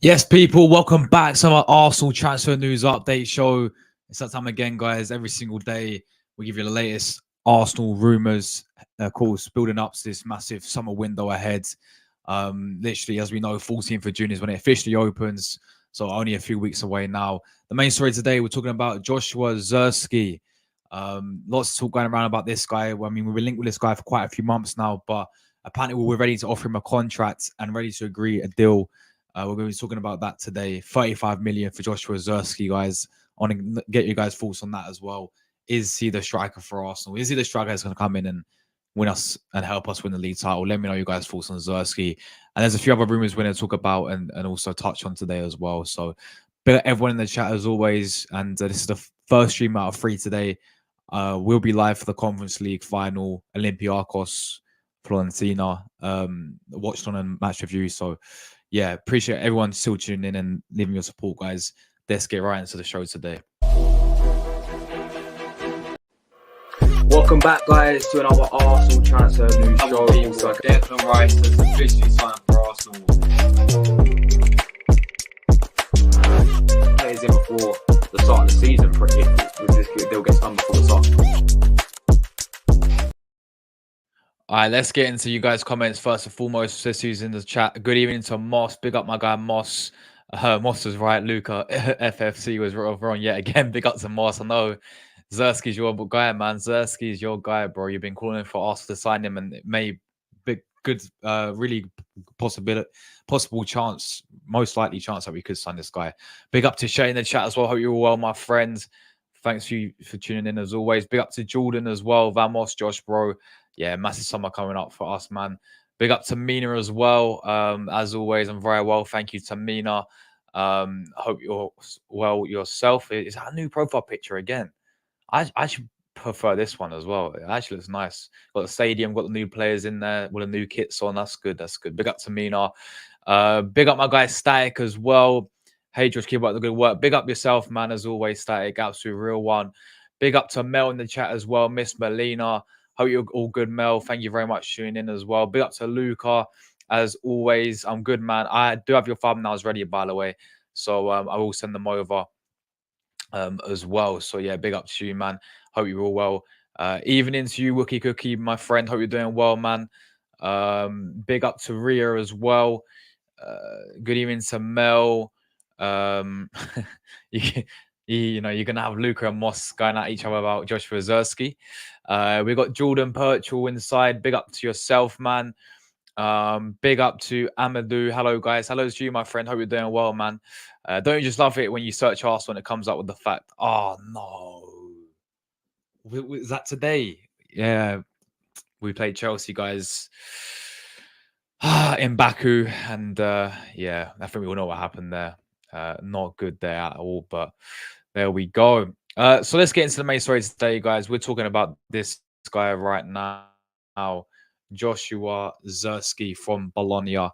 Yes, people, welcome back to our Arsenal transfer news update show. It's that time again, guys. Every single day, we give you the latest Arsenal rumours. Of course, building up to this massive summer window ahead. Literally, as we know, 14th of June is when it officially opens. So only a few weeks away now. The main story today, we're talking about Joshua Zirkzee. Lots of talk going around about this guy. Well, I mean, we've been linked with this guy for quite a few months now, but apparently we're ready to offer him a contract and ready to agree a deal. We're going to be talking about that today. 35 million for Joshua Zirkzee, guys. I want to get you guys' thoughts on that as well. Is he the striker for Arsenal? Is he the striker that's going to come in and win us and help us win the league title? Let me know your guys' thoughts on Zirkzee. And there's a few other rumors we're going to talk about and also touch on today as well. So, everyone in the chat as always. And this is the first stream out of 3 today. We'll be live for the Conference League final, Olympiacos, Fiorentina, watched on a match review. So, yeah, appreciate everyone still tuning in and leaving your support, guys. Let's get right into the show today. Welcome back, guys, to another Arsenal transfer news show. Declan Rice has officially signed for Arsenal. Plays in before the start of the season, if this deal gets done before the start. All right, let's get into you guys' comments first and foremost. This who's in the chat. Good evening to Moss. Big up my guy Moss. Moss was right. Luca FFC was wrong yet again. Big up to Moss. I know Zirkzee's your guy, man. Zirkzee's your guy, bro. You've been calling for Arsenal to sign him, and it may be good, really possible chance, most likely chance that we could sign this guy. Big up to Shay in the chat as well. Hope you're all well, my friends. Thanks for tuning in as always. Big up to Jordan as well. Vamos, Josh, bro. Yeah, massive summer coming up for us, man. Big up to Mina as well. As always, I'm very well. Thank you to Mina. Hope you're well yourself. Is that a new profile picture again? I should prefer this one as well. It actually looks nice. Got the stadium, got the new players in there with the new kits on. That's good. That's good. Big up to Mina. Big up my guy Static as well. Hey, Josh, keep up the good work. Big up yourself, man, as always, Static. Absolute real one. Big up to Mel in the chat as well. Miss Melina. Hope you're all good, Mel. Thank you very much for tuning in as well. Big up to Luca, as always. I'm good, man. I do have your thumbnails ready, by the way. So I will send them over as well. So, yeah, big up to you, man. Hope you're all well. Evening to you, Wookie Cookie, my friend. Hope you're doing well, man. Big up to Ria as well. Good evening to Mel. You know, you're going to have Luca and Moss going at each other about Joshua Zirkzee. We got Jordan Perchel inside. Big up to yourself, man. Big up to Amadou. Hello, guys. Hello to you, my friend. Hope you're doing well, man. Don't you just love it when you search Arsenal and it comes up with the fact, oh, no. Was that today? Yeah. We played Chelsea, guys, in Baku. And, yeah, I think we all know what happened there. Not good there at all, but there we go. So let's get into the main story today, guys. We're talking about this guy right now, Joshua Zirkzee from Bologna.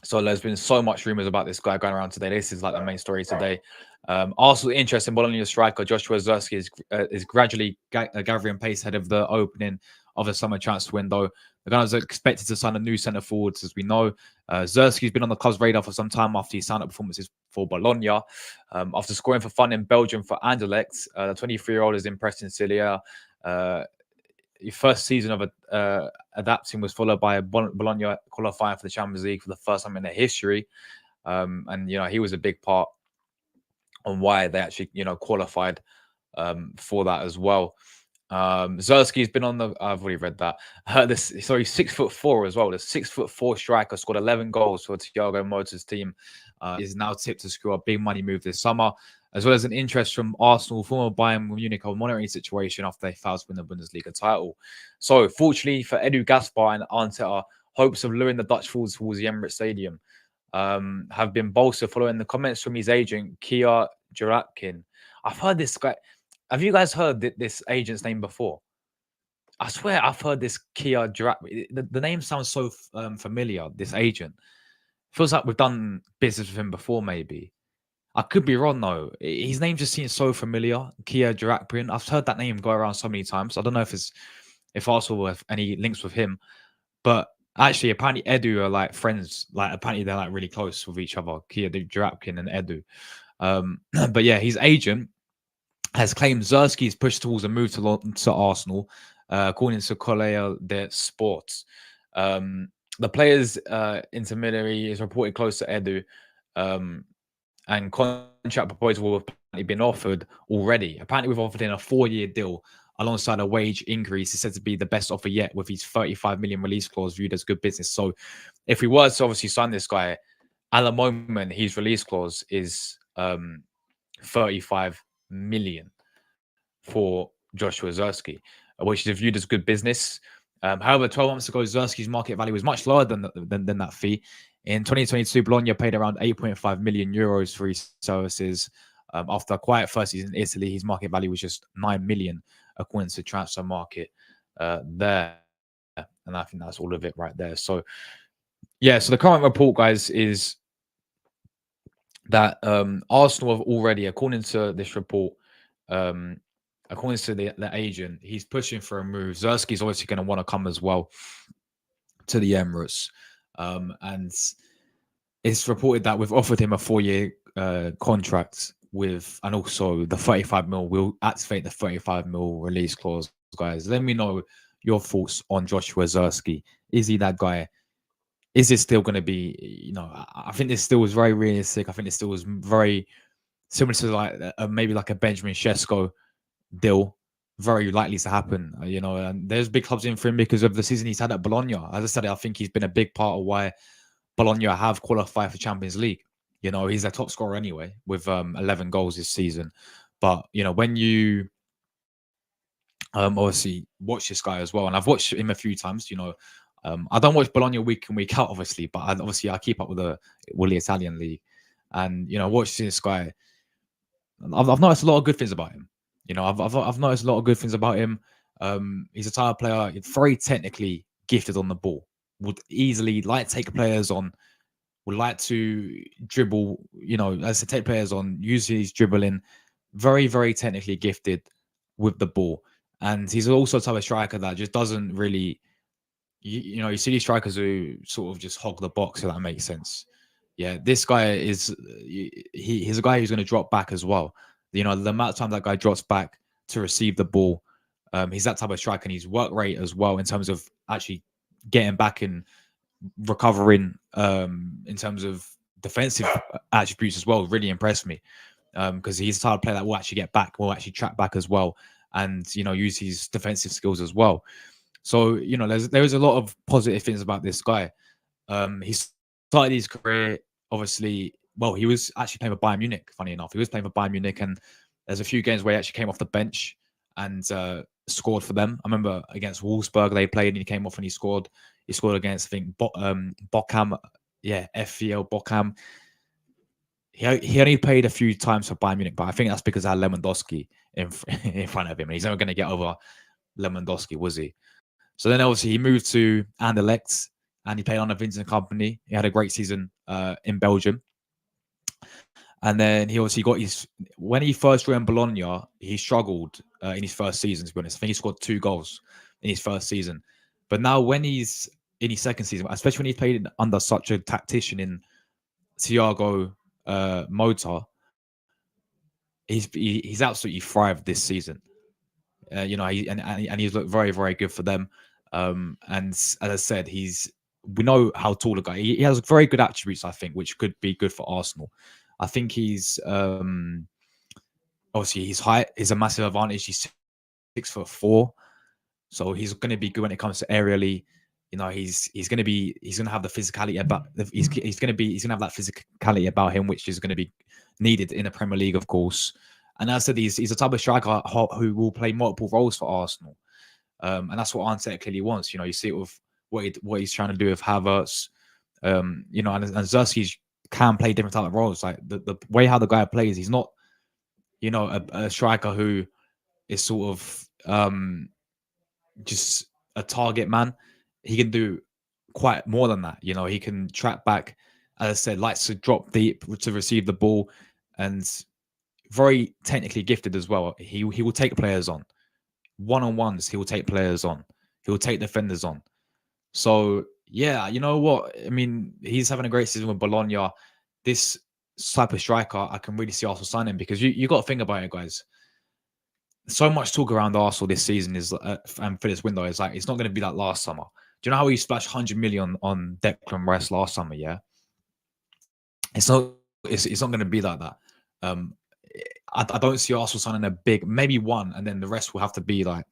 So there's been so much rumors about this guy going around today. This is like the main story today. Arsenal interest in Bologna striker Joshua Zirkzee is gradually gathering pace ahead of the opening of the summer transfer window. The Gunners are expected to sign a new centre forwards, as we know. Zirkzee's been on the club's radar for some time after his stand-up performances for Bologna. After scoring for fun in Belgium for Anderlecht, the 23-year-old is impressed in Serie A. His first season of adapting was followed by a Bologna qualifying for the Champions League for the first time in their history. And, you know, he was a big part on why they actually, you know, qualified for that as well. Zirkzee's been on the. I've already read that. He's 6'4" as well. The 6'4" striker scored 11 goals for Thiago Motta's team. Is now tipped to score a big money move this summer, as well as an interest from Arsenal, former Bayern Munich, on monitoring situation after they failed to win the Bundesliga title. So, fortunately for Edu Gaspar and Arteta, hopes of luring the Dutch forwards towards the Emirates Stadium have been bolstered following the comments from his agent, Kieran Tierney. I've heard this guy. Have you guys heard this agent's name before? I swear I've heard this Kieran Tierney. The name sounds so familiar, this agent. Feels like we've done business with him before, maybe. I could be wrong, though. His name just seems so familiar. Kieran Tierney. I've heard that name go around so many times. I don't know if Arsenal have any links with him. But Actually, apparently Edu are like friends. Like apparently they're like really close with each other. Kia Drapkin and Edu. But yeah, his agent has claimed Zirkzee is pushed towards a move to Arsenal, according to Correia de Sports. The player's intermediary is reported close to Edu, and contract proposal have apparently been offered already. Apparently, we've offered him a 4-year deal alongside a wage increase. It's said to be the best offer yet, with his 35 million release clause viewed as good business. So, if we were to obviously sign this guy, at the moment his release clause is 35 million for Joshua Zirkzee, which is viewed as good business. However, 12 months ago, Zirkzee's market value was much lower than that fee. In 2022, Bologna paid around 8.5 million euros for his services. After a quiet first season in Italy, his market value was just 9 million, according to Transfer Market there. And I think that's all of it right there. So, yeah, so the current report, guys, is that Arsenal have already, according to this report, according to the agent, he's pushing for a move. Zirkzee's obviously going to want to come as well to the Emirates. And it's reported that we've offered him a 4-year contract with, and also the 35 mil. We'll activate the 35 mil release clause, guys. Let me know your thoughts on Joshua Zirkzee. Is he that guy? Is it still going to be, I think this still is very realistic. I think this still is very similar to like maybe like a Benjamin Sesko deal, very likely to happen. And there's big clubs in for him because of the season he's had at Bologna. As I said, I think he's been a big part of why Bologna have qualified for Champions League. He's a top scorer anyway with 11 goals this season. But when you obviously watch this guy as well, and I've watched him a few times. I don't watch Bologna week in week out, obviously, but I keep up with the Italian league, and watching this guy, I've noticed a lot of good things about him. I've noticed a lot of good things about him. He's a type of player very technically gifted on the ball. Would easily take players on. Would like to dribble. As to take players on, use his dribbling. Very, very technically gifted with the ball, and he's also a type of striker that just doesn't really. You see these strikers who sort of just hog the box, if that makes sense. Yeah, this guy is he's a guy who's going to drop back as well. The amount of time that guy drops back to receive the ball, he's that type of striker, and his work rate as well in terms of actually getting back and recovering, in terms of defensive attributes as well, really impressed me. Because he's the type of player that will actually get back, will actually track back as well, and use his defensive skills as well. So there's a lot of positive things about this guy. He started his career, obviously. Well, he was actually playing for Bayern Munich. Funny enough, he was playing for Bayern Munich, and there's a few games where he actually came off the bench and scored for them. I remember against Wolfsburg they played, and he came off and he scored. He scored against, I think, Bochum. Yeah, FVL Bochum. He only played a few times for Bayern Munich, but I think that's because I had Lewandowski in front of him, and he's never going to get over Lewandowski, was he? So then obviously he moved to Anderlecht, and he played on a Vincent company. He had a great season in Belgium. And then he obviously got when he first joined Bologna, he struggled in his first season, to be honest. I think he scored 2 goals in his first season. But now when he's in his second season, especially when he played under such a tactician in Thiago Motta, he's absolutely thrived this season. He's looked very, very good for them. And as I said, we know how tall a guy. He has very good attributes, I think, which could be good for Arsenal. I think he's obviously his height is a massive advantage. He's 6'4", so he's going to be good when it comes to aerially. He's going to have the physicality about. He's going to have that physicality about him, which is going to be needed in the Premier League, of course. And as I said, he's a type of striker who will play multiple roles for Arsenal, and that's what Arteta clearly wants. You see it with what he's trying to do with Havertz. And Zirkzee can play different type of roles. Like the way how the guy plays, he's not, a striker who is sort of just a target man. He can do quite more than that. He can track back, as I said, likes to drop deep to receive the ball, and very technically gifted as well. He will take players on. One-on-ones, he will take players on. He will take defenders on. So, Yeah, you know what? I mean, he's having a great season with Bologna. This type of striker, I can really see Arsenal signing because you got to think about it, guys. So much talk around Arsenal this season is and for this window is like it's not going to be like last summer. Do you know how he splashed 100 million on Declan Rice last summer? Yeah, it's not. It's not going to be like that. Um, I don't see Arsenal signing a big, maybe one, and then the rest will have to be like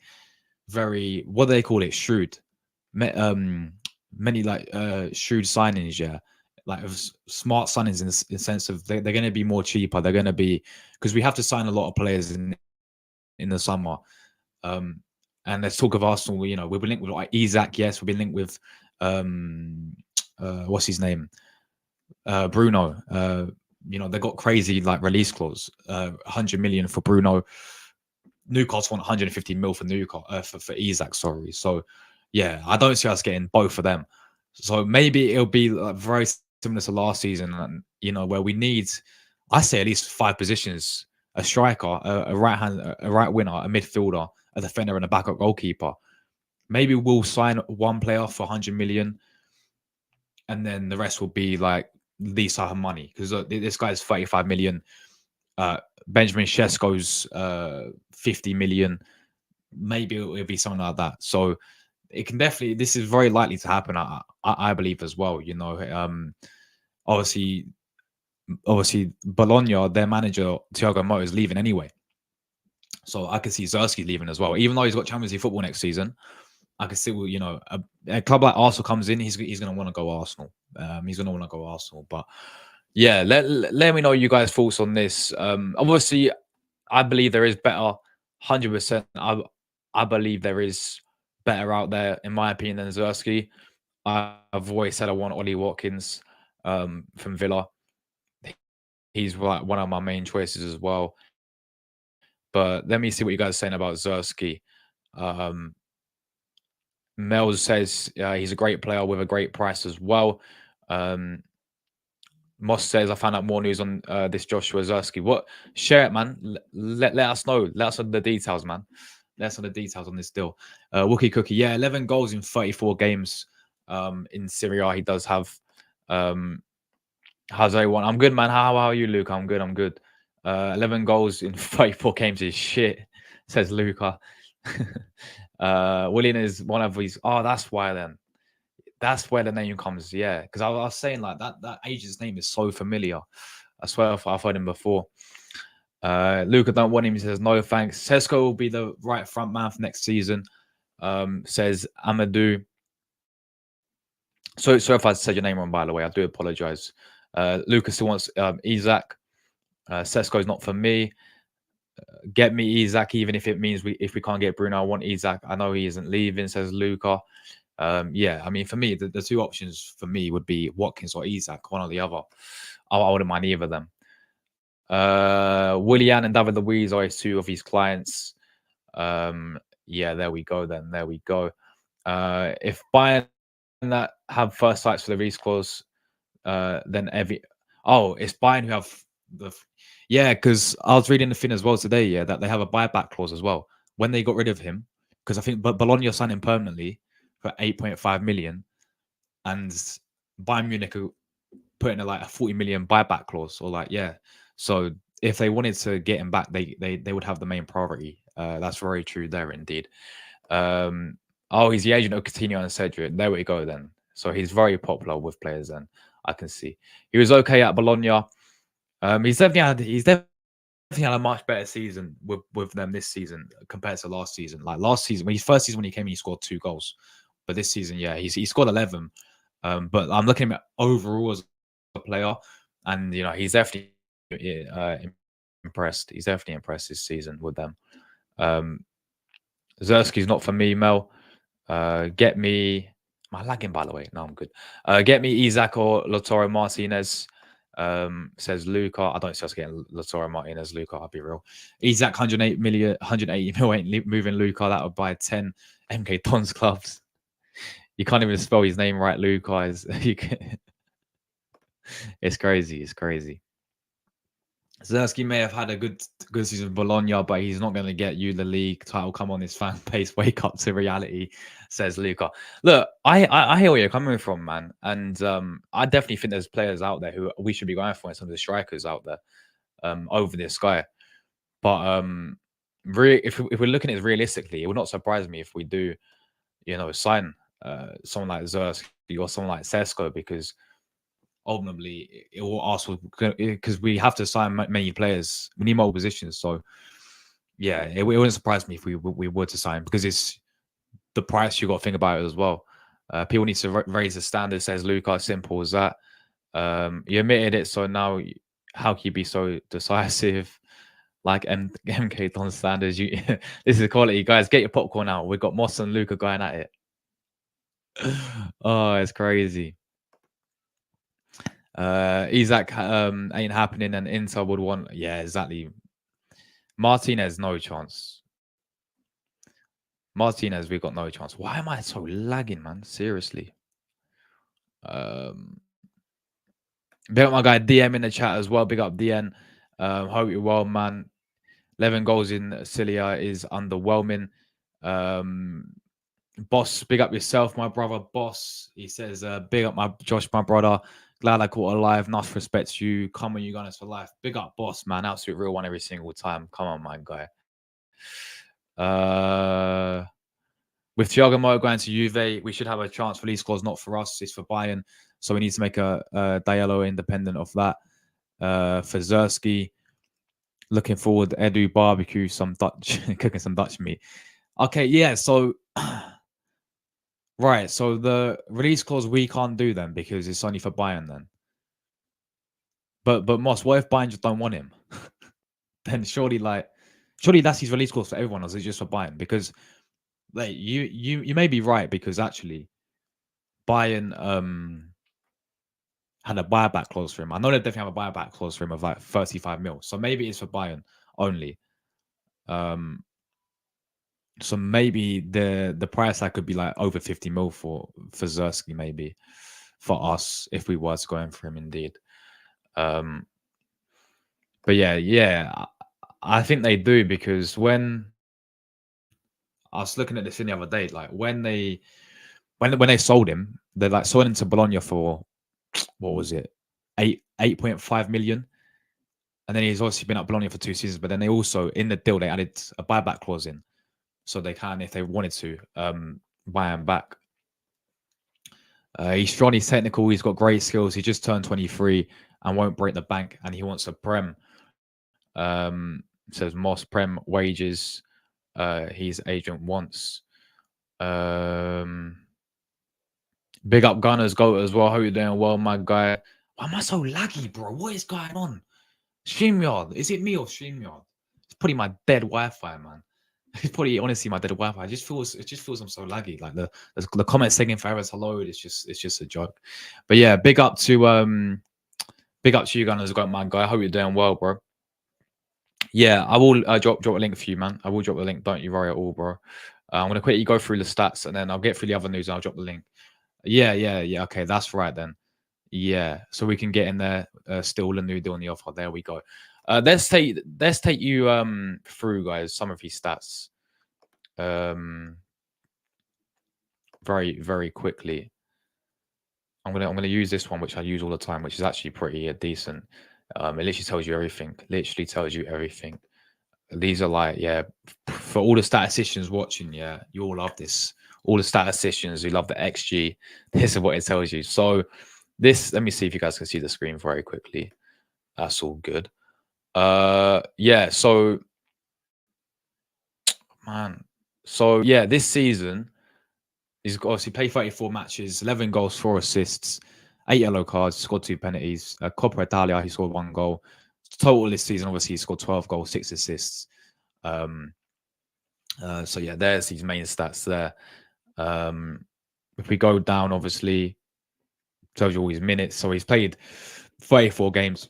very, what do they call it, shrewd. Many like shrewd signings, yeah, like smart signings in the sense of they're going to be more cheaper. They're going to be, because we have to sign a lot of players in the summer. And let's talk of Arsenal. You know, we've been linked with like Isak. Yes, we've been linked with what's his name, Bruno. You know, they got crazy like release clause, 100 million for Bruno. Newcastle want 150 mil for Newcastle for Isak. Sorry, so yeah, I don't see us getting both of them. So maybe it'll be like very similar to last season, and you know, where we need, I say at least 5 positions: a striker, a right winger, a midfielder, a defender, and a backup goalkeeper. Maybe we'll sign one player for 100 million, and then the rest will be like these type of money, because this guy's 35 million. Benjamin Sesko's 50 million. Maybe it'll be something like that. So it can definitely, this is very likely to happen, I believe as well. You know, obviously Bologna, their manager Thiago Motta is leaving anyway. So I can see Zirkzee leaving as well. Even though he's got Champions League football next season, I can still, you know, a club like Arsenal comes in, he's going to want to go Arsenal. He's going to want to go Arsenal. But yeah, let me know you guys' thoughts on this. Obviously, I believe there is better, 100%. I believe there is better out there, in my opinion, than Zirkzee. I've always said I want Ollie Watkins from Villa. He's like one of my main choices as well. But let me see what you guys are saying about Zirkzee. Mel says he's a great player with a great price as well. Moss says, I found out more news on this Joshua Zirkzee. What? Share it, man. Let us know. Let us know the details, man. Let us know the details on this deal. Wookie Cookie, yeah, 11 goals in 34 games in Serie A. He does have. How's everyone? I'm good, man. How are you, Luca? I'm good. 11 goals in 34 games is shit, says Luca. William is one of these. Oh, that's why then. That's where the name comes, yeah. Because I was saying like that agent's name is so familiar. I swear I've heard him before. Luca don't want him. He says no thanks. Sesko will be the right front man for next season. Says Amadou. So if I said your name wrong, by the way, I do apologize. Luca still wants Isak. Sesko's not for me. Get me Isak, even if it means if we can't get Bruno, I want Isak. I know he isn't leaving, says Luca. Yeah, I mean, for me, the 2 options for me would be Watkins or Isak, one or the other. I wouldn't mind either of them. Willian and David Luiz are 2 of his clients. Yeah, there we go then. There we go. If Bayern that have first sights for the release clause, then it's Bayern who have the... Yeah, because I was reading the thing as well today, yeah, that they have a buyback clause as well. When they got rid of him, because I think Bologna signed him permanently for 8.5 million, and Bayern Munich put in like a 40 million buyback clause, or like, yeah. So if they wanted to get him back, they would have the main priority. That's very true there indeed. He's the agent of Coutinho and Cedric. There we go then. So he's very popular with players then, I can see. He was okay at Bologna. He's definitely had a much better season with them this season compared to last season. Like last season, first season when he came in, he scored 2 goals. But this season, yeah, he scored 11. But I'm looking at overall as a player, and you know, he's definitely impressed. He's definitely impressed this season with them. Zirkzee's not for me, Mel. Get me. Am I lagging, by the way? No, I'm good. Get me Isak or Lautaro Martinez. Says Luca. I don't see us getting Lautaro Martinez, Luca. I'll be real. Isak 180 million ain't moving Luca. That would buy 10 MK Dons clubs. You can't even spell his name right, Luca. It's crazy. It's crazy. Zirkzee may have had a good season with Bologna, but he's not going to get you the league title. Come on, this fan base, wake up to reality, says Luca. Look, I hear where you're coming from, man, and I definitely think there's players out there who we should be going for, and some of the strikers out there over this guy. But if we're looking at it realistically, it would not surprise me if we do, sign someone like Zirkzee or someone like Sesko, because ultimately it will also, because we have to sign many players. We need multiple positions. So yeah, it wouldn't surprise me if we were to sign, because it's the price. You got to think about it as well. People need to raise the standard, says Luca. Simple as that. You admitted it, so now how can you be so decisive? Like MK Don standards. This is quality, guys. Get your popcorn out. We've got Moss and Luca going at it. Oh, it's crazy. Isaac ain't happening, and Inter would want. Yeah, exactly. Martinez, no chance. Martinez, we got no chance. Why am I so lagging, man? Seriously. Big up my guy DM in the chat as well. Big up DN. Hope you're well, man. 11 goals in Cilia is underwhelming. Boss, big up yourself, my brother. Boss, he says, big up my Josh, my brother. Glad I caught alive. Enough respect you. Come on, you guys for life. Big up, boss, man. Absolute real one every single time. Come on, my guy. With Thiago Motta going to Juve, we should have a chance for these scores. Not for us, it's for Bayern. So we need to make a Diallo independent of that. For Zirkzee, looking forward. Edu barbecue, some Dutch, cooking some Dutch meat. Okay, yeah. So, right. So the release clause we can't do then because it's only for Bayern then. But Moss, what if Bayern just don't want him? Then surely that's his release clause for everyone, or is it just for Bayern? Because like you may be right, because actually Bayern had a buyback clause for him. I know they definitely have a buyback clause for him of like 35 mil. So maybe it's for Bayern only. So maybe the price tag could be like over 50 mil for Zirkzee, maybe for us if we were to go in for him indeed. But yeah, I think they do, because when I was looking at this in the other day, like when they sold him, they like sold him to Bologna for what was it, 8.5 million, and then he's obviously been at Bologna for 2 seasons. But then they also, in the deal, they added a buyback clause in, so they can, if they wanted to, buy him back. He's strong, he's technical, he's got great skills. He just turned 23 and won't break the bank, and he wants a Prem. Says Moss, Prem wages. His agent wants. Big up Gunners Goat as well. Hope you're doing well, my guy. Why am I so laggy, bro? What is going on? StreamYard, is it me or StreamYard? It's probably my dead Wi-Fi, man. It's probably honestly my dead Wi-Fi. It just feels I'm so laggy. Like the comments taking forever to load. It's just a joke. But yeah, big up to you Gunners Goat, my guy. I hope you're doing well, bro. Yeah, I will drop a link for you, man. I will drop the link. Don't you worry at all, bro. I'm gonna quickly go through the stats, and then I'll get through the other news, and I'll drop the link. Yeah. Okay, that's right then. Yeah, so we can get in there. Still a new deal on the offer. There we go. Let's take you through, guys, some of his stats. Very, very quickly. I'm gonna use this one, which I use all the time, which is actually pretty decent. It literally tells you everything. These are like, yeah, for all the statisticians watching, yeah, you all love this. All the statisticians who love the XG, this is what it tells you. So this, let me see if you guys can see the screen very quickly. That's all good. Yeah, so man, so yeah, this season he's obviously played 34 matches, 11 goals, 4 assists, 8 yellow cards, scored 2 penalties. Coppa Italia, he scored 1 goal. Total this season, obviously, he scored 12 goals, 6 assists. So yeah, there's his main stats there. If we go down, obviously, tells you all his minutes. So he's played 34 games.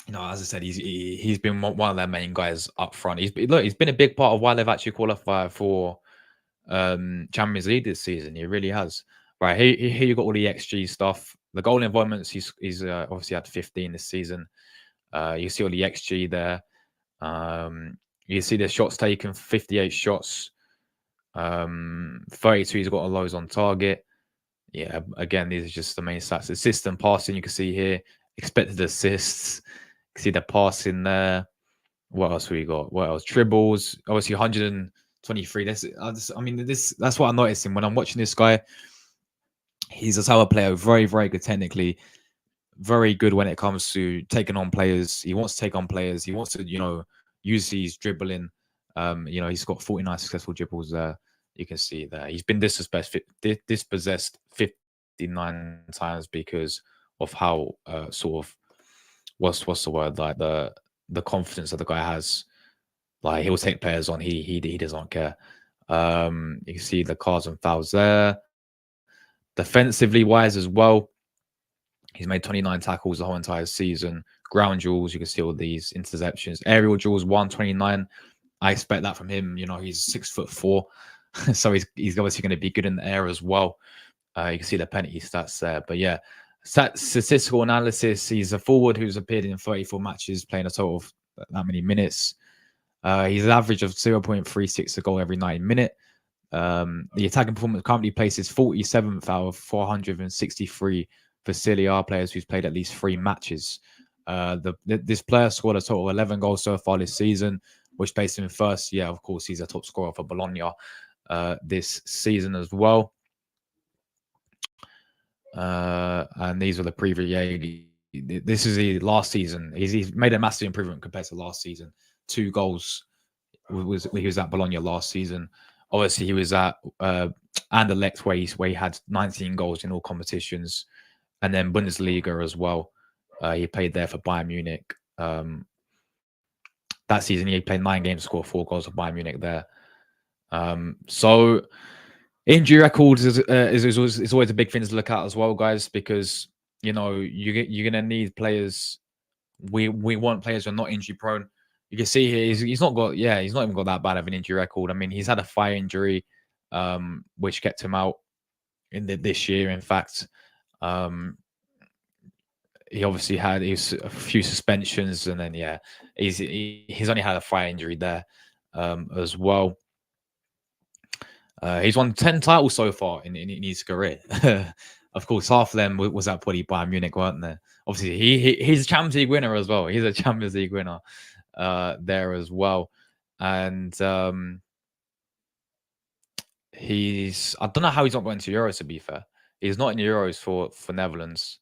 You know, as I said, he's been one of their main guys up front. He's been a big part of why they've actually qualified for Champions League this season. He really has. Right, here you got all the XG stuff. The goal involvements, he's obviously had 15 this season. You see all the XG there. You see the shots taken, 58 shots. 32, he's got a lows on target. Yeah, again, these are just the main stats. Assist and passing, you can see here. Expected assists. You can see the passing there. What else we got? What else? Dribbles, obviously 123. That's what I'm noticing when I'm watching this guy. He's a type of player, very, very good technically, very good when it comes to taking on players. He wants to take on players. He wants to, use his dribbling. He's got 49 successful dribbles there. You can see there. He's been dispossessed 59 times because of how sort of what's the word, like the confidence that the guy has. Like, he'll take players on. He doesn't care. You can see the cards and fouls there. Defensively wise as well, he's made 29 tackles the whole entire season. Ground duels, you can see all these interceptions. Aerial duels, 129. I expect that from him. He's 6'4", so he's obviously going to be good in the air as well. You can see the penalty stats there. But yeah, statistical analysis. He's a forward who's appeared in 34 matches, playing a total of that many minutes. He's an average of 0.36 a goal every 90 minutes. The attacking performance currently places 47th out of 463 for Serie A players who's played at least 3 matches. This player scored a total of 11 goals so far this season, which placed him first. Yeah, of course, he's a top scorer for Bologna this season as well. And these are the previous. Yeah, this is the last season. He's made a massive improvement compared to last season. 2 goals he was at Bologna last season. Obviously, he was at Anderlecht where he had 19 goals in all competitions, and then Bundesliga as well. He played there for Bayern Munich. That season, he played 9 games, scored 4 goals for Bayern Munich there. So injury records is always a big thing to look at as well, guys, because you're gonna need players. We want players who are not injury prone. You can see here he's not even got that bad of an injury record. I mean, he's had a thigh injury, which kept him out in this year. In fact, he obviously had a few suspensions, and then he's only had a thigh injury there as well. He's won 10 titles so far in his career. Of course, half of them was at Bayern Munich, weren't there? Obviously, he's a Champions League winner as well. He's a Champions League winner there as well. And I don't know how he's not going to Euros, to be fair. He's not in Euros for Netherlands.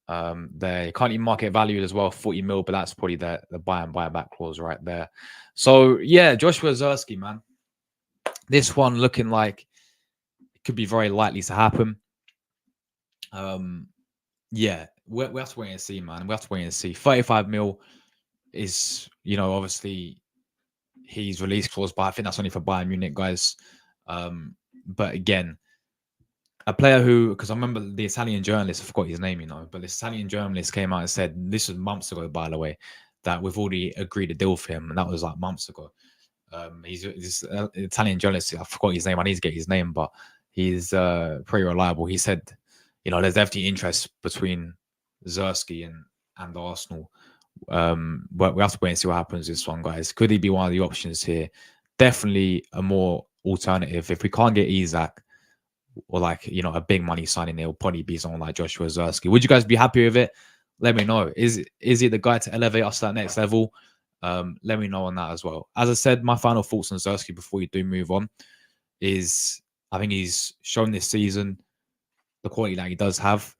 They currently market valued as well, 40 mil, but that's probably the buyback clause right there. So yeah, Joshua Zirkzee, man. This one looking like it could be very likely to happen. Yeah, we have to wait and see, man. We have to wait and see. 35 mil is, obviously he's release clause, but I think that's only for Bayern Munich, guys. But again, a player who, because I remember the Italian journalist, I forgot his name, but this Italian journalist came out and said, this was months ago, by the way, that we've already agreed a deal for him, and that was like months ago. He's this Italian journalist, I forgot his name, I need to get his name, but he's pretty reliable. He said, there's definitely interest between Zirkzee and Arsenal. But we have to wait and see what happens with this one, guys. Could he be one of the options here? Definitely a more alternative. If we can't get Isaac, or a big money signing, it'll probably be someone like Joshua Zirkzee. Would you guys be happy with it? Let me know. Is he the guy to elevate us to that next level? Let me know on that as well. As I said, my final thoughts on Zirkzee before we do move on is I think he's shown this season the quality that he does have.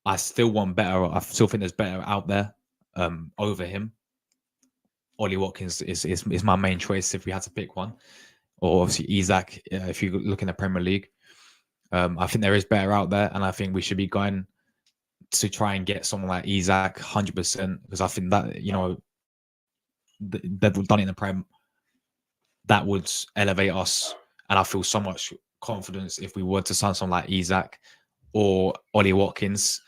I still want better. I still think there's better out there over him. Ollie Watkins is my main choice if we had to pick one. Or obviously Isaac, if you look in the Premier League. I think there is better out there, and I think we should be going to try and get someone like Isaac 100%, because I think that, they've done it in the Prem. That would elevate us, and I feel so much confidence if we were to sign someone like Isaac or Ollie Watkins.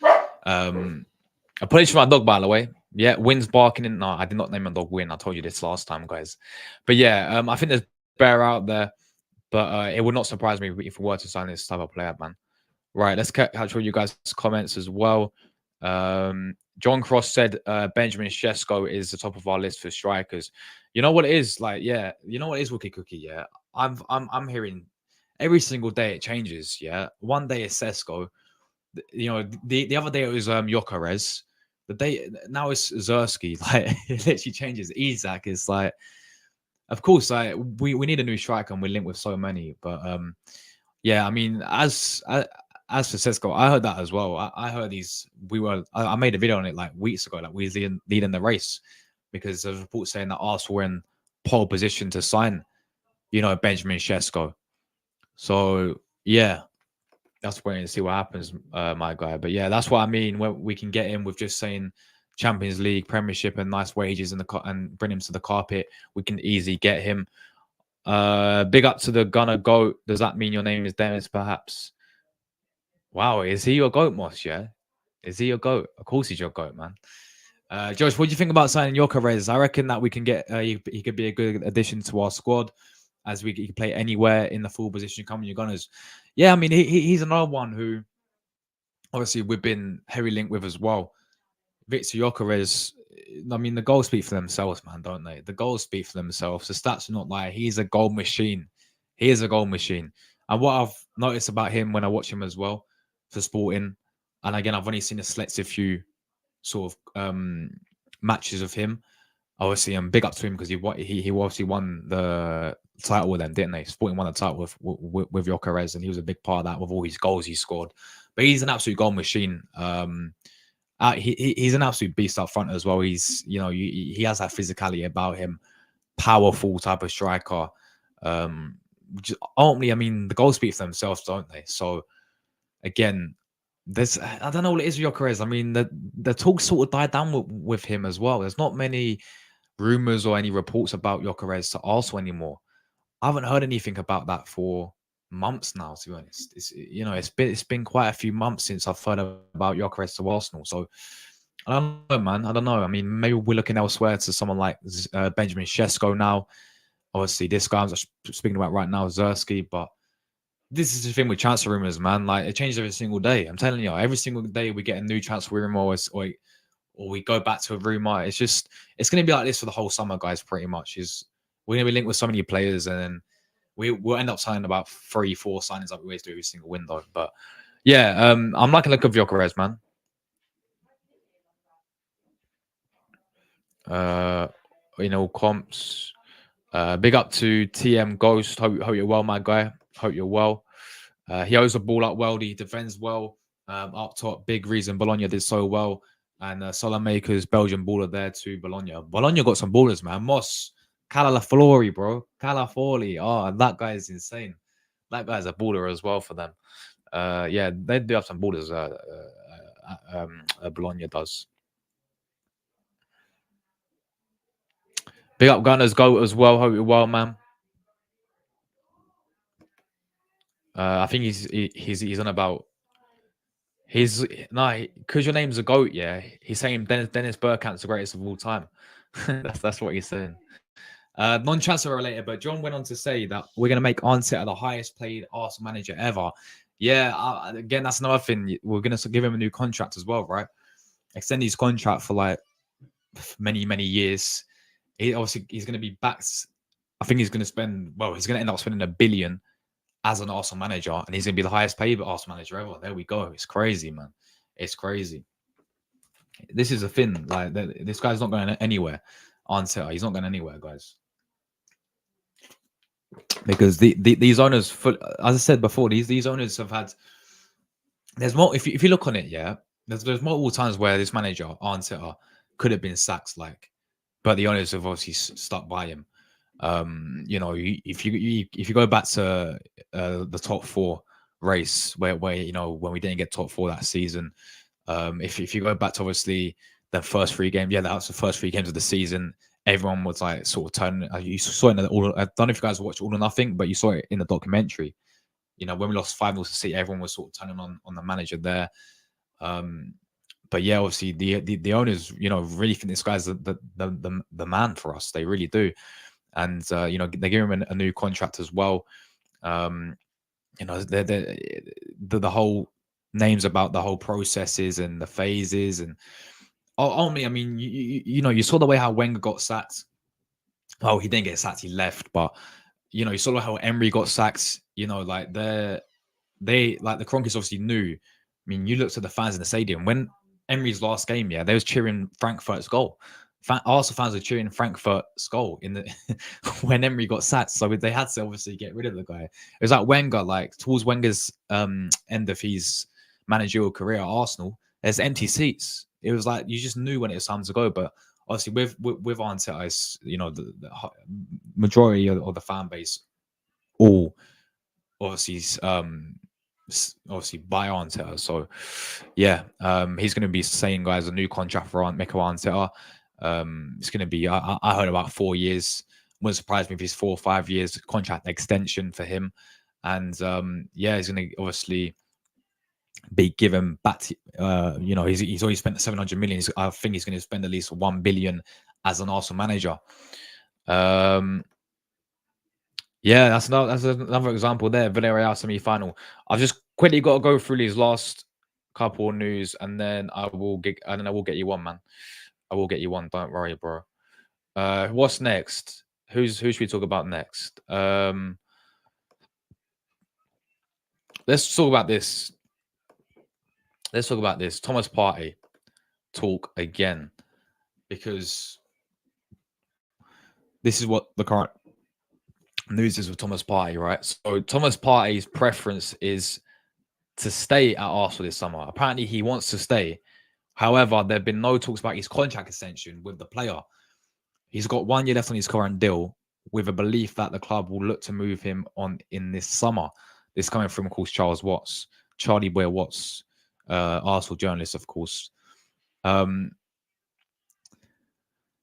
Apologies for my dog, by the way. Yeah, Win's barking in. No, I did not name my dog Win. I told you this last time, guys. But yeah, I think there's better out there. But it would not surprise me if we were to sign this type of player, man. Right, let's catch all you guys' comments as well. John Cross said Benjamin Sesko is the top of our list for strikers. You know what it is? Like, yeah, you know what it is, Wookie Cookie, yeah. I'm hearing every single day it changes, yeah. One day it's Sesko, you know, the other day it was Gyökeres. The day now it's Zirkzee. Like it literally changes. Isak is like, of course, like we need a new striker and we're linked with so many. But yeah, I mean, as for Sesko, I heard that as well. I heard I made a video on it like weeks ago, like we was leading the race because there's reports saying that Arsenal were in pole position to sign, you know, Benjamin Sesko. So yeah, that's waiting to see what happens, my guy. But yeah, that's what I mean when we can get him with just saying Champions League, Premiership, and nice wages and bring him to the carpet. We can easily get him. Big up to the Gunner Goat. Does that mean your name is Dennis? Perhaps. Wow, is he your goat, Moss? Yeah, is he your goat? Of course, he's your goat, man. Josh, what do you think about signing Gyökeres? I reckon that we can get he could be a good addition to our squad, as he can play anywhere in the full position. Come on, you Gunners. Yeah, I mean he's another one who obviously we've been heavily linked with as well. Victor Gyökeres. I mean the goals speak for themselves, man, don't they? The goals speak for themselves. The stats are not lie. He's a goal machine. He is a goal machine. And what I've noticed about him when I watch him as well for Sporting, and again I've only seen a selective few sort of matches of him. Obviously, I'm big up to him because he obviously won the title with them, didn't they? Sporting won the title with Gyökeres, and he was a big part of that with all his goals he scored. But he's an absolute goal machine. He's an absolute beast up front as well. He's he has that physicality about him, powerful type of striker. Ultimately, I mean the goals speak for themselves, don't they? So again, I don't know what it is with Gyökeres. I mean, the talk sort of died down with him as well. There's not many rumors or any reports about Gyökeres to Arsenal anymore. I haven't heard anything about that for months now, to be honest. It's been quite a few months since I've heard about Gyökeres to Arsenal. So I don't know, man. I don't know. I mean, maybe we're looking elsewhere to someone like Benjamin Sesko now. Obviously, this guy I'm speaking about right now, Zirkzee, but this is the thing with transfer rumors, man. Like it changes every single day. I'm telling you, every single day we get a new transfer rumor, or we go back to a rumor. It's going to be like this for the whole summer, guys. Pretty much we're going to be linked with so many players, and then we'll end up signing about 3-4 signings like we always do every single window. But yeah, I'm liking the look of Gyökeres, man. Comps. Big up to TM Ghost. Hope you're well, my guy. Hope you're well. He owes the ball up well. He defends well. Up top, big reason Bologna did so well. And Salamakers, Belgian baller there too. Bologna got some ballers, man. Moss, Calaflori, bro. Calaflori. Oh, that guy is insane. That guy's a baller as well for them. Yeah, they do have some ballers. Bologna does. Big up Gunners Go as well. Hope you're well, man. I think he's on about because your name's a goat, yeah. He's saying Dennis Bergkamp's the greatest of all time. that's what he's saying. Non-transfer related, but John went on to say that we're going to make Arteta the highest paid Arsenal manager ever. Yeah, again, that's another thing. We're going to give him a new contract as well, right? Extend his contract for like many years. He's going to be backed. I think he's going to he's going to end up spending $1 billion as an Arsenal manager, and he's going to be the highest paid Arsenal manager ever. There we go. It's crazy, man. It's crazy. This is a thing. Like this guy's not going anywhere. Arteta, he's not going anywhere, guys. Because these owners, as I said before, these owners have had. There's more. If you look on it, yeah, there's multiple times where this manager Arteta could have been sacked, but the owners have obviously stuck by him. If you go back to the top 4 race where when we didn't get top 4 that season, if you go back to obviously the first 3 games, that was the first 3 games of the season. Everyone was like sort of turning. You saw it in I don't know if you guys watched All or Nothing, but you saw it in the documentary. When we lost 5-0 to City, everyone was sort of turning on the manager there. But yeah, obviously the owners, really think this guy's the man for us. They really do. And they give him a new contract as well. The whole names about the whole processes and the phases, and Only, I mean, you saw the way how Wenger got sacked. Oh, he didn't get sacked; he left. But you saw how Emery got sacked. Like like the Kroenkes obviously knew. I mean, you looked at the fans in the stadium when Emery's last game. Yeah, they was cheering Frankfurt's goal. Arsenal fans were cheering Frankfurt's goal in the when Emery got sacked. So they had to obviously get rid of the guy. It was like Wenger, like towards Wenger's end of his managerial career at Arsenal. There's empty seats. It was like you just knew when it was time to go. But obviously with Arteta, it's, the majority of the fan base all obviously obviously buy Arteta. So yeah, he's going to be saying, guys, a new contract for Mikel Arteta. It's going to be, I heard about 4 years. Wouldn't surprise me if it's 4 or 5 years contract extension for him. And yeah, he's going to obviously be given back. He's already spent 700 million. I think he's going to spend at least 1 billion as an Arsenal manager. Yeah, that's another example there. Villarreal semi-final. I've just quickly got to go through these last couple of news, and then I will get you one, man. I will get you one. Don't worry, bro. What's next? Who should we talk about next? Let's talk about this. Thomas Partey talk again, because this is what the current news is with Thomas Partey, right? So Thomas Partey's preference is to stay at Arsenal this summer. Apparently, he wants to stay. However, there have been no talks about his contract extension with the player. He's got 1 year left on his current deal, with a belief that the club will look to move him on in this summer. This coming from, of course, Charlie Boy Watts, Arsenal journalist, of course.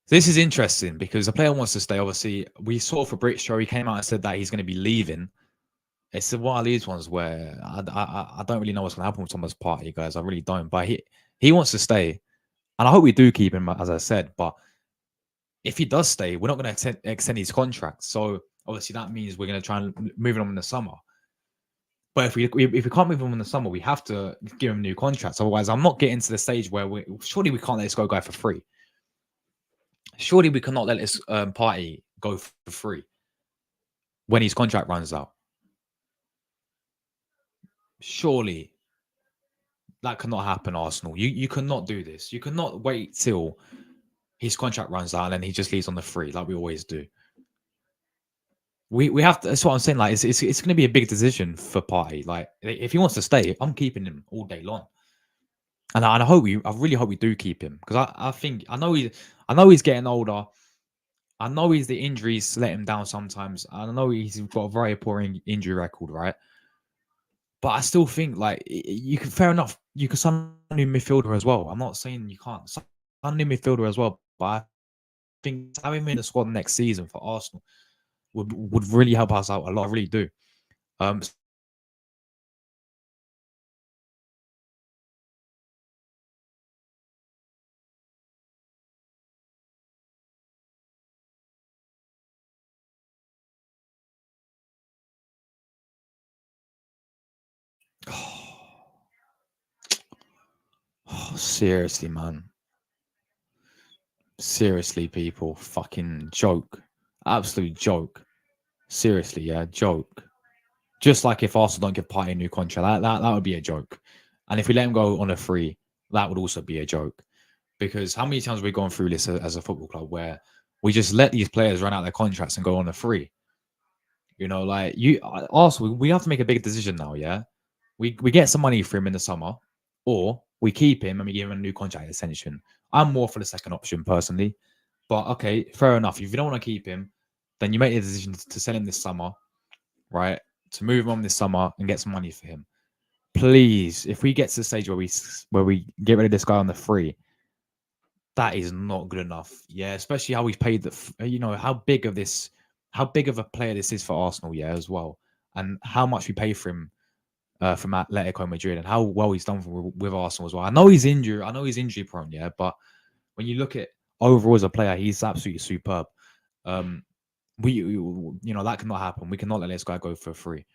This is interesting because the player wants to stay. Obviously, we saw for Britshow, he came out and said that he's going to be leaving. It's one of these ones where I don't really know what's going to happen with Thomas Partey, guys. I really don't. But he wants to stay, and I hope we do keep him, as I said. But if he does stay, we're not going to extend his contract. So obviously that means we're going to try and move him in the summer. But if we can't move him in the summer, we have to give him new contracts. Otherwise, I'm not getting to the stage where surely we can't let this guy for free. Surely we cannot let this party go for free when his contract runs out. Surely that cannot happen, Arsenal. You cannot do this. You cannot wait till his contract runs out and then he just leaves on the free like we always do. We have to. That's what I'm saying. Like it's going to be a big decision for Partey. Like if he wants to stay, I'm keeping him all day long. And I really hope we do keep him, because I know he's getting older. I know the injuries let him down sometimes. I know he's got a very poor injury record, right? But I still think, like, you can, fair enough, you can sign a new midfielder as well. I'm not saying you can't sign a new midfielder as well, but I think having him in the squad next season for Arsenal would really help us out a lot. I really do. Seriously, man. Seriously, people. Fucking joke. Absolute joke. Seriously, yeah, joke. Just like if Arsenal don't give Partey a new contract, that would be a joke. And if we let him go on a free, that would also be a joke. Because how many times have we gone through this as a football club where we just let these players run out their contracts and go on a free? Like Arsenal, we have to make a big decision now, yeah? We get some money for him in the summer, or we keep him and we give him a new contract extension. I'm more for the second option personally. But okay, fair enough. If you don't want to keep him, then you make the decision to sell him this summer, right? To move him on this summer and get some money for him. Please, if we get to the stage where we get rid of this guy on the free, that is not good enough. Yeah, especially how we paid how big of a player this is for Arsenal, yeah, as well, and how much we pay for him from Atletico Madrid, and how well he's done with Arsenal as well. I know he's injury prone, yeah, but when you look at overall as a player, he's absolutely superb. That cannot happen. We cannot let this guy go for free.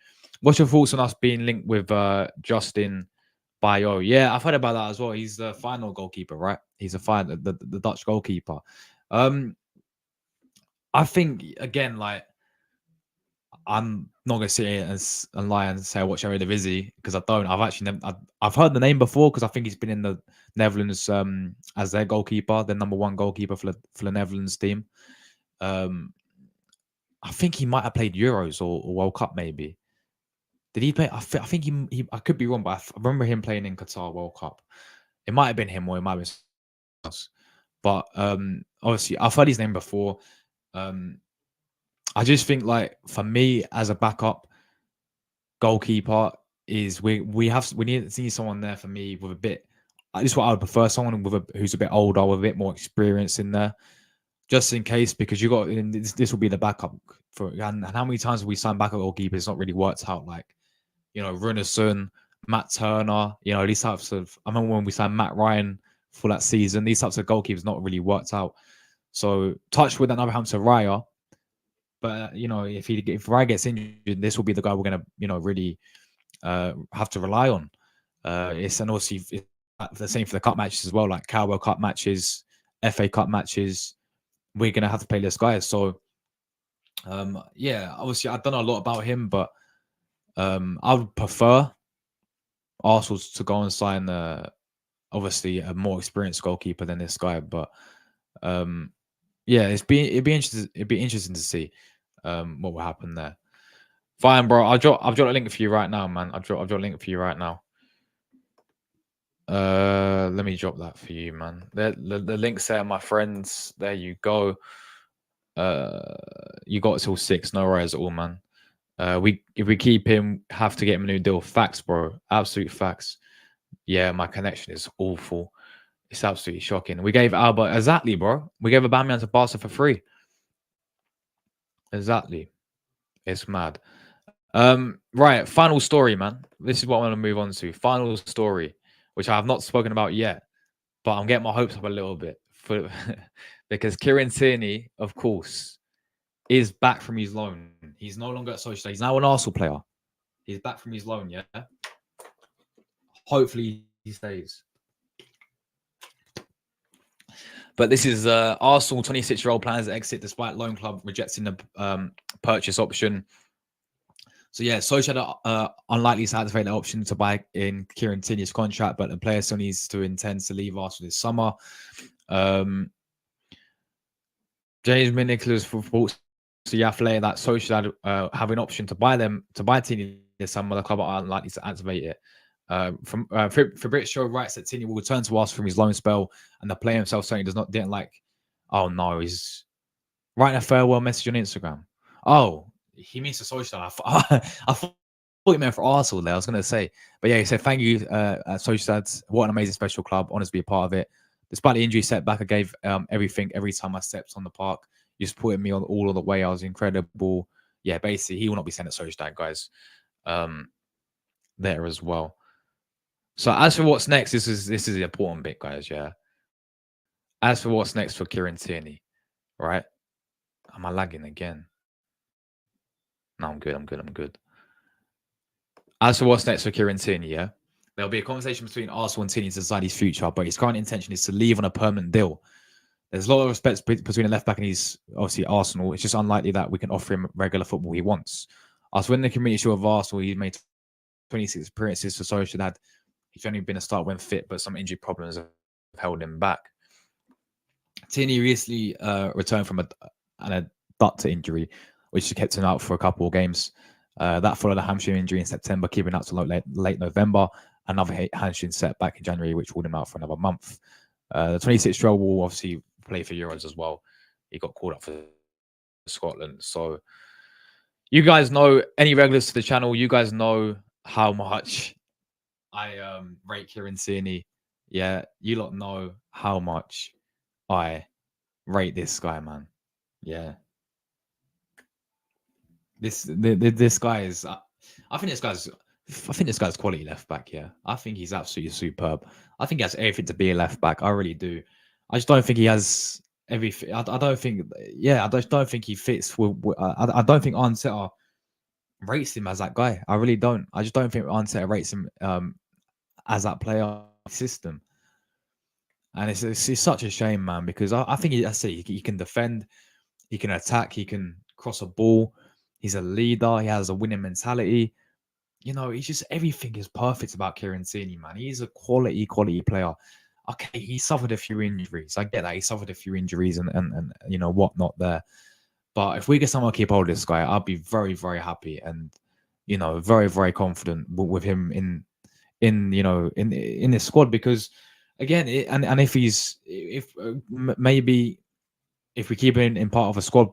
What's your thoughts on us being linked with Justin Bayo. Yeah, I've heard about that as well. He's the final goalkeeper, right? He's the Dutch goalkeeper. I think again, like I'm not gonna sit here and lie and say I watch Eredivisie because I don't. I've heard the name before because I think he's been in the Netherlands as their goalkeeper, the number one goalkeeper for the Netherlands team. I think he might have played Euros or World Cup maybe. Did he play? I think he. I could be wrong, but I remember him playing in Qatar World Cup. It might have been him or it might have been someone else. But obviously, I've heard his name before. I just think, like, for me as a backup goalkeeper, is we need to see someone there for me with a bit. This is what I would prefer: someone who's a bit older, with a bit more experience in there, just in case, because you got this will be the backup for. And how many times have we signed backup goalkeepers? It's not really worked out. Like, Runarsson, Matt Turner, these types of. I remember when we signed Matt Ryan for that season. These types of goalkeepers not really worked out. So touch with that Hampton Raya. But if Raya gets injured, this will be the guy we're gonna really have to rely on. And also it's the same for the cup matches as well, like Carabao Cup matches, FA Cup matches. We're gonna have to play this guy. So obviously I don't know a lot about him, but I would prefer Arsenal to go and sign obviously a more experienced goalkeeper than this guy. But it'd be interesting to see what will happen there. Fine, bro. I've dropped a link for you right now, man. I've dropped a link for you right now. Let me drop that for you, man. The link's there, my friends. There you go. You got till 6. No worries at all, man. If we keep him, have to get him a new deal. Facts, bro. Absolute facts. Yeah, my connection is awful. It's absolutely shocking. We gave Alba exactly, bro. We gave Aubameyang to Barca for free. Exactly. It's mad. Right. Final story, man. This is what I want to move on to. Final story, which I have not spoken about yet, but I'm getting my hopes up a little bit because Kieran Tierney, of course, is back from his loan. He's no longer at Sociedad. He's now an Arsenal player. He's back from his loan, yeah? Hopefully he stays. But this is Arsenal 26-year-old plans to exit despite loan club rejecting the purchase option. So yeah, Sociedad unlikely to activate the option to buy in Kieran Tierney's contract, but the player still needs to intend to leave Arsenal this summer. James Nicholas reports to Yafle that Sociedad have an option to buy Tierney this summer. The club are unlikely to activate it. Fabrizio writes that Tierney will return to Arsenal from his loan spell, and the player himself certainly didn't like. Oh no, he's writing a farewell message on Instagram. Oh, he means to Sociedad. I thought he meant for Arsenal there. I was going to say, but yeah, he said thank you, Sociedad. What an amazing special club. Honest to be a part of it. Despite the injury setback, I gave everything every time I stepped on the park. You supported me all of the way. I was incredible. Yeah, basically, he will not be sent at Sociedad, guys. There as well. So as for what's next, this is the important bit, guys. Yeah. As for what's next for Kieran Tierney, right? Am I lagging again? No, I'm good. As for what's next for Kieran Tierney, yeah, there'll be a conversation between Arsenal and Tierney to decide his future, but his current intention is to leave on a permanent deal. There's a lot of respect between the left back and he's obviously Arsenal. It's just unlikely that we can offer him regular football he wants. After winning the community shield of Arsenal, he made 26 appearances for Sociedad. He's only been a start when fit, but some injury problems have held him back. Tierney recently returned from an adductor injury, which kept him out for a couple of games. That followed a hamstring injury in September, keeping out to late November. Another hamstring setback in January, which ruled him out for another month. The 26-year-old will obviously play for Euros as well. He got called up for Scotland. So you guys know, any regulars to the channel, you guys know how much I rate Kieran Tierney. Yeah, you lot know how much I rate this guy, man. Yeah. This guy is. I think this guy's quality left back. Yeah, I think he's absolutely superb. I think he has everything to be a left back. I really do. I just don't think he has everything. I don't think. Yeah, I just don't think he fits. I don't think Arteta rates him as that guy. I really don't. I just don't think Arteta rates him as that player system. And it's such a shame, man, because I think I say he can defend, he can attack, he can cross a ball. He's a leader. He has a winning mentality. He's just everything is perfect about Kieran Tierney, man. He's a quality player. Okay, he suffered a few injuries. I get that he suffered a few injuries and whatnot there. But if we get someone to keep hold of this guy, I'll be very, very happy and very, very confident with him in this squad because again, and if maybe if we keep him in part of a squad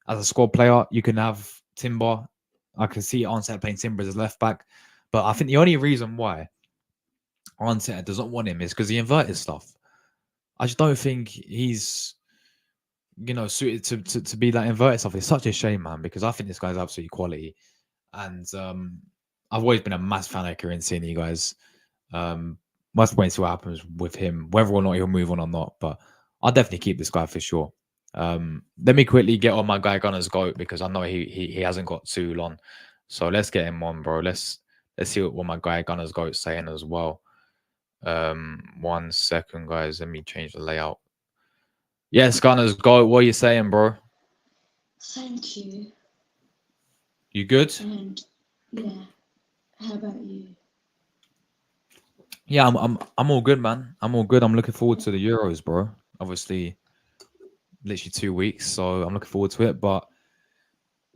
as a squad player, you can have Timber. I can see Arteta playing Timber as left back, but I think the only reason why Arteta doesn't want him is because the inverted stuff. I just don't think he's suited to be that inverted stuff. It's such a shame, man, because I think this guy's absolutely quality, and I've always been a massive fan of Kieran Tierney, guys. Must wait and see what happens with him, whether or not he'll move on or not. But I'll definitely keep this guy for sure. Let me quickly get on my guy Gunner's GOAT because I know he hasn't got too long. So let's get him on, bro. Let's see what my guy Gunner's GOAT's saying as well. 1 second, guys. Let me change the layout. Yes, Gunner's GOAT. What are you saying, bro? Thank you. You good? And yeah, how about you? Yeah, I'm all good, man. I'm all good. I'm looking forward to the Euros, bro. Obviously, literally 2 weeks, so I'm looking forward to it. But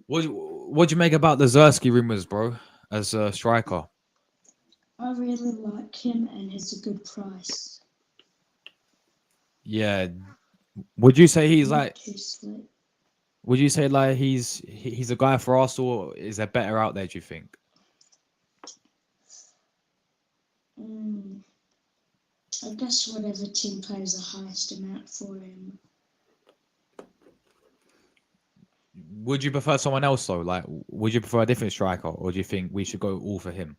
what do you make about the Zirkzee rumors, bro, as a striker? I really like him and he's a good price. Yeah. Would you say he's Not like? too slick. Would you say like he's a guy for us, or is there better out there? Do you think? I guess whatever team pays the highest amount for him. Would you prefer someone else though? Like, would you prefer a different striker, or do you think we should go all for him?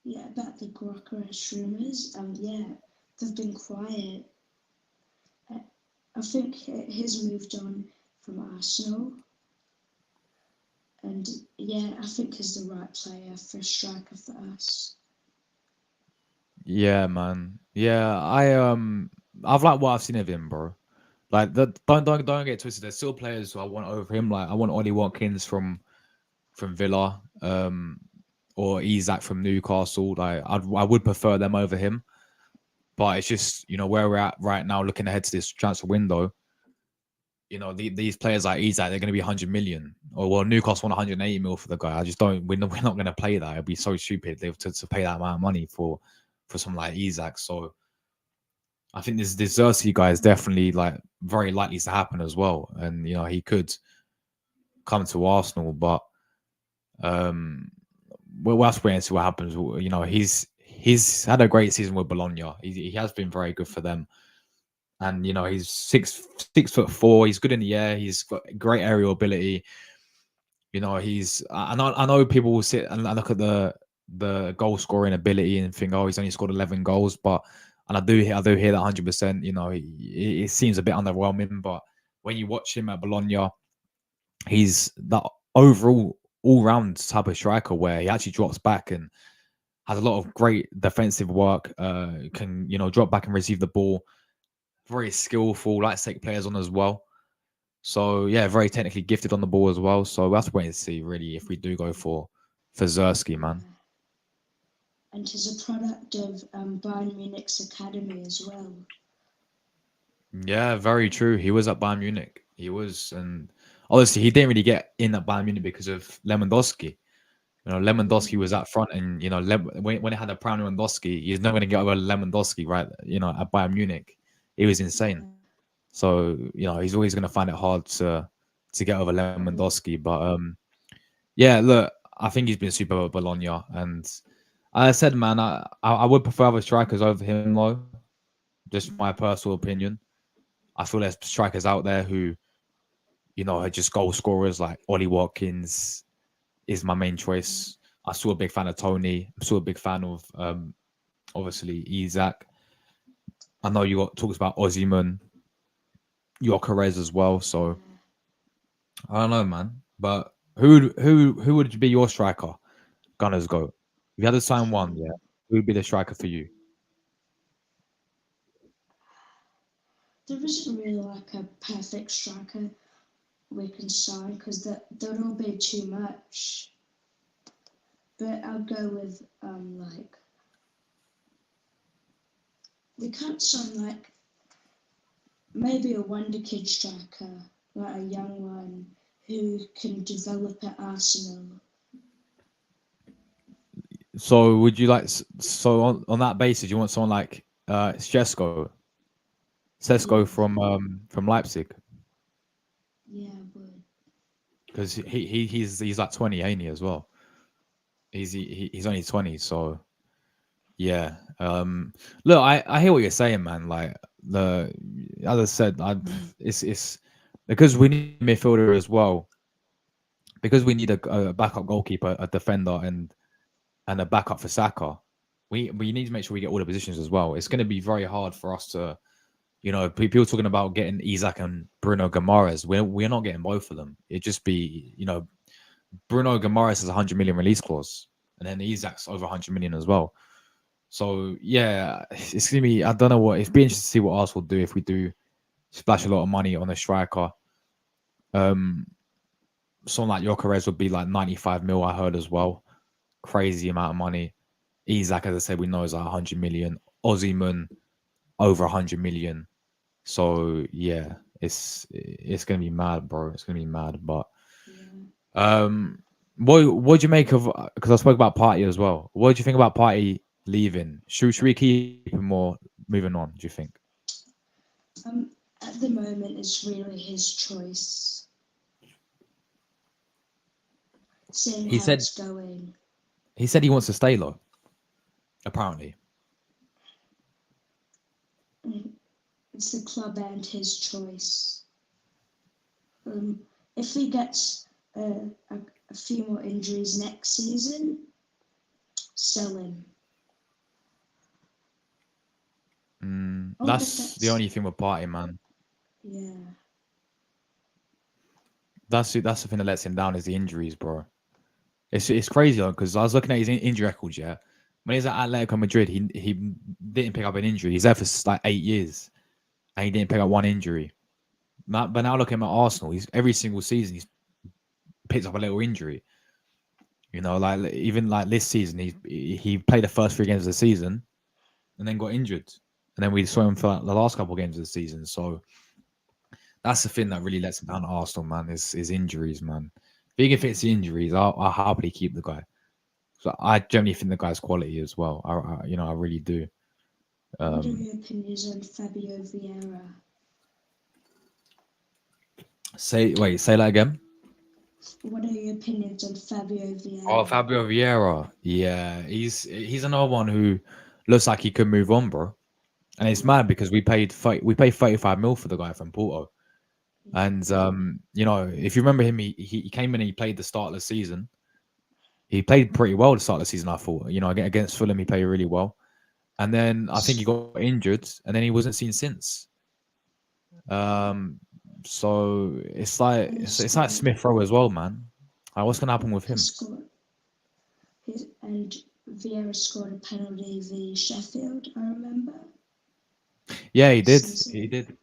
Yeah, about the Gracash rumours. Yeah, they've been quiet. I think he's moved on from Arsenal. And yeah, I think he's the right player for a striker for us. Yeah, man. Yeah, I've liked what I've seen of him, bro. Like, don't get twisted. There's still players who I want over him. Like, I want Ollie Watkins from Villa, or Isak from Newcastle. Like, I would prefer them over him. But it's just where we're at right now, looking ahead to this transfer window. These players like Isak, they're going to be 100 million, or well, Newcastle want 180 mil for the guy. I just don't. We're not going to play that. It'd be so stupid to pay that amount of money for someone like Isak. So I think this Zirkzee guy is definitely like very likely to happen as well, and he could come to Arsenal, but we'll have to wait and see what happens. He's had a great season with Bologna. He has been very good for them. And he's 6'4". He's good in the air. He's got great aerial ability. I know people will sit and look at the goal scoring ability and think, oh, he's only scored 11 goals. And I do hear that 100%. It seems a bit underwhelming, but when you watch him at Bologna, he's that overall all-round type of striker where he actually drops back and has a lot of great defensive work. Can drop back and receive the ball. Very skillful, likes to take players on as well. So yeah, very technically gifted on the ball as well. So we'll have to wait and see really if we do go for Zirkzee, man. And he's a product of Bayern Munich's academy as well. Yeah, very true. He was at Bayern Munich. He was, and obviously he didn't really get in at Bayern Munich because of Lewandowski. Lewandowski was up front, and when it had a prime Lewandowski, he's not going to get over Lewandowski, right? At Bayern Munich. He was insane. So, he's always going to find it hard to get over Lewandowski. But, yeah, look, I think he's been super at Bologna. And I said, man, I would prefer other strikers over him, though. Just my personal opinion. I feel there's strikers out there who, are just goal scorers, like Ollie Watkins is my main choice. I'm still a big fan of Tony. I'm still a big fan of, obviously, Isak. I know you talks about Osimhen, Gyökeres as well. So I don't know, man. But Who would be your striker? Gunners go. If you had to sign one, yeah, who would be the striker for you? There isn't really like a perfect striker we can sign because there'd all be too much. But I'll go with like they can't sign like maybe a wonder kid striker, like a young one who can develop at Arsenal. So would you like so on that basis, you want someone like Sesko Yeah, from Leipzig yeah, I would. because he's like 20, ain't he as well? He's only 20, so yeah. Look, I hear what you're saying, man. Like the as I said, it's because we need a midfielder as well. Because we need a backup goalkeeper, a defender, and a backup for Saka. We need to make sure we get all the positions as well. It's going to be very hard for us to, people talking about getting Isaac and Bruno Guimaraes. We're not getting both of them. It'd just be, Bruno Guimaraes has a 100 million release clause, and then Isaac's over 100 million as well. So yeah, it's gonna be. I don't know what. It's be interesting to see what Arsenal do if we do splash a lot of money on a striker. Um, Someone like Gyökeres would be like 95 mil. I heard as well. Crazy amount of money. Isaac, as I said, we know is like 100 million. Ozyman over 100 million. So yeah, it's gonna be mad, bro. It's gonna be mad. But Yeah. what do you make of? Because I spoke about Partey as well. What do you think about Partey leaving? Should we keep him or moving on? Do you think? At the moment, it's really his choice. Seeing He how said it's going. he said he wants to stay though. Apparently, It's the club and his choice. If he gets a few more injuries next season, sell him. that's the only thing with Partey, man. Yeah. That's the thing that lets him down is the injuries, bro. It's crazy though because I was looking at his injury records. Yeah, when he was at Atletico Madrid, he didn't pick up an injury. He's there for like 8 years, and he didn't pick up one injury. But now looking at Arsenal, he's every single season he's picked up a little injury. Like even like this season, he played the first 3 games of the season, and then got injured, and then we saw him for like, the last couple of games of the season. So that's the thing that really lets him down at Arsenal, man. Is injuries, man. If he fits the injuries, I'll happily keep the guy. So I generally think the guy's quality as well. I really do. What are your opinions on Fabio Vieira? Say that again. What are your opinions on Fabio Vieira? Oh, Fabio Vieira. Yeah, he's another one who looks like he could move on, bro. And it's mad because we paid 35 mil for the guy from Porto. And if you remember him, he came in and he played the start of the season. He played pretty well to start the season, I thought. Against Fulham, he played really well. And then I think he got injured, and then he wasn't seen since. So it's like Smith Rowe as well, man. Like, what's gonna happen with him? And Vieira scored a penalty v Sheffield, I remember. Yeah, he did. He did.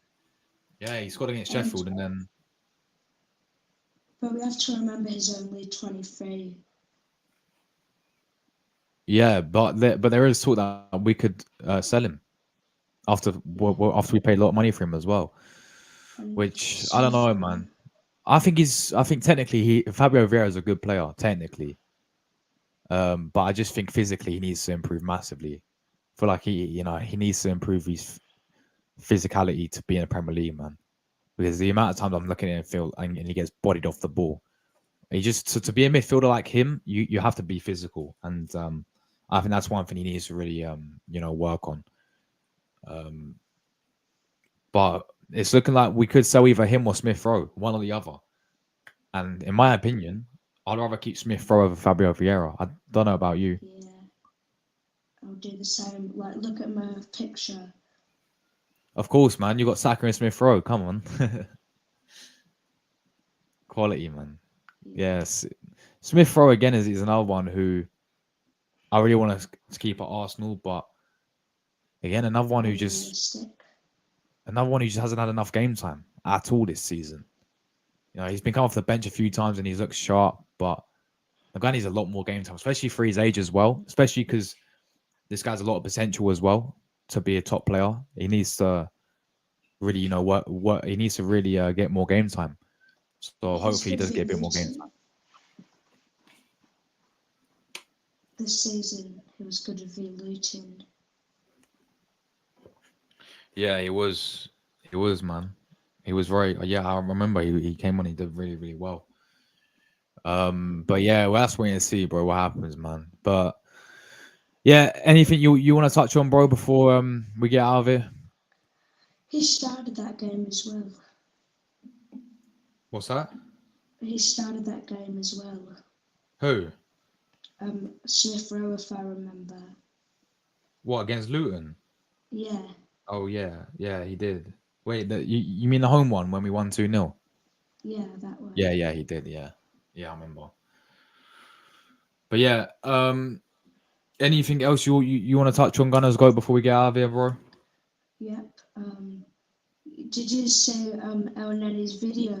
Yeah, he scored against Sheffield, and then. But we have to remember he's only 23. Yeah, but there is talk that we could sell him after we paid a lot of money for him as well. Which I don't know, man. I think technically Fabio Vieira is a good player technically, but I just think physically he needs to improve massively. I feel like he needs to improve his physicality to be in the Premier League, man. Because the amount of times I'm looking at him field and he gets bodied off the ball, he just to be a midfielder like him, you have to be physical, and I think that's one thing he needs to really work on. But it's looking like we could sell either him or Smith Rowe, one or the other. And in my opinion, I'd rather keep Smith Rowe over Fabio Vieira. I don't know about you. Yeah, I'll do the same. Like, look at my picture. Of course, man. You got Saka and Smith Rowe. Come on. Quality, man. Yes, Smith Rowe again is another one who I really want to keep at Arsenal, but again another one who just hasn't had enough game time at all this season. You know, he's been come off the bench a few times and he's looked sharp, but the guy needs a lot more game time, especially for his age as well. Especially because this guy's a lot of potential as well to be a top player. He needs to really, you know, work. He needs to really get more game time. So hopefully he does get a bit more game time. This season, he was good at Luton. Yeah, he was, man. He was very. Yeah, I remember he came on. He did really, really well. But yeah, well, that's waiting to see, bro. What happens, man? But yeah, anything you want to touch on, bro, before we get out of here? He started that game as well. What's that? He started that game as well. Who? Smith Rowe, if I remember. What, against Luton? Yeah. Oh yeah, he did. Wait, you mean the home one when we won 2-0? Yeah, that one. Yeah, he did. Yeah, I remember. But yeah, anything else you want to touch on Gunners Go before we get out of here, bro? Yep. Did you see El Nenny's video?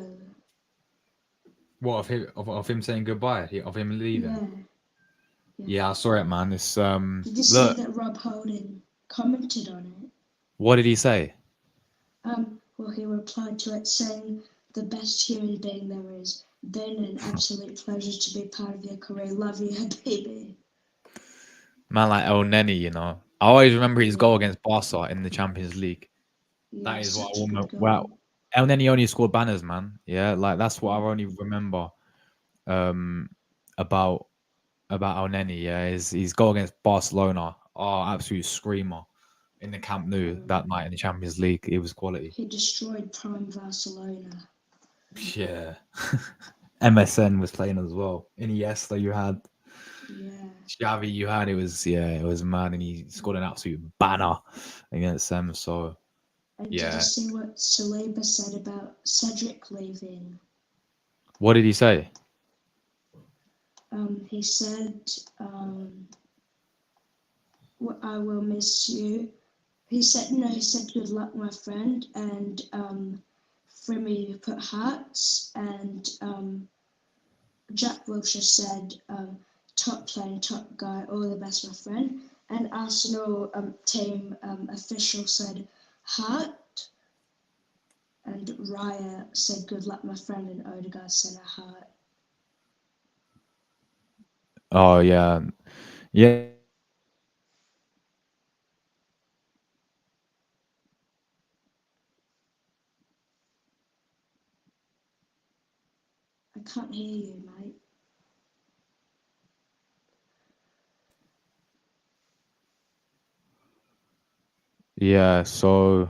What of him saying goodbye? Of him leaving? Yeah, I saw it, man. It's Did you see that Rob Holding commented on it? What did he say? Well, he replied to it saying, "The best human being there is. Been an absolute pleasure to be part of your career. Love you, baby." Man, like El Neni, you know. I always remember his goal against Barca in the Champions League. Yeah, That is what I such a remember. good Well, goal. El Neni only scored banners, man. Yeah, like that's what I only remember about El Neni. Yeah, his goal against Barcelona. Oh, absolute screamer in the Camp Nou that night in the Champions League. It was quality. He destroyed prime Barcelona. Yeah. MSN was playing as well. Iniesta you had. Yeah. Xavi you had. It was mad, and he scored an absolute banner against them. So And yeah. did you see what Saliba said about Cedric leaving? What did he say? He said, "I will miss you." He said, "Good luck, my friend." And Frimmy put hearts, and Jack Wilshere said, "Top playing, top guy, all the best, my friend." And Arsenal team official said, "Heart." And Raya said, "Good luck, my friend," and Odegaard said a heart. Oh yeah. I can't hear you, mate. Yeah, so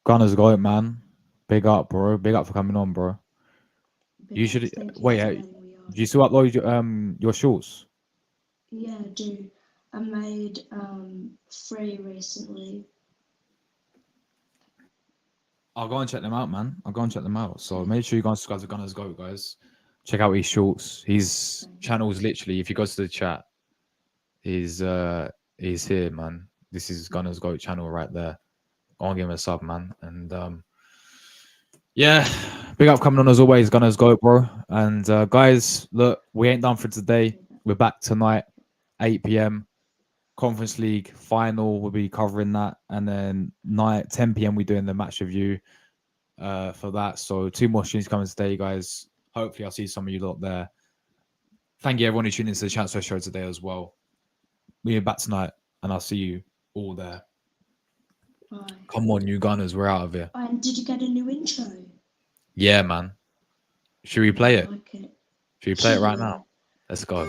Gunners got it, man. Big up, bro. Big up for coming on, bro. You should wait. Do you still upload your shorts? Yeah, I do. I made 3 recently. I'll go and check them out, man. I'll go and check them out. So make sure you guys are Gunners Go, guys. Check out his shorts. His channel's literally, if you go to the chat, he's here, man. This is Gunners Go channel right there. Go and give him a sub, man. And yeah, big up coming on as always, Gunners Go, bro. And guys, look, we ain't done for today. We're back tonight, 8 p.m. Conference League final. We'll be covering that, and then 10 p.m. we're doing the match review for that. So 2 more streams coming today, guys. Hopefully, I'll see some of you lot there. Thank you, everyone who tuned into the Transfer Show today as well. We're back tonight, and I'll see you all there. Bye. Come on, you Gunners, we're out of here. And did you get a new intro? Yeah, man. Should we play it? I like it. Should we play it right now? Let's go.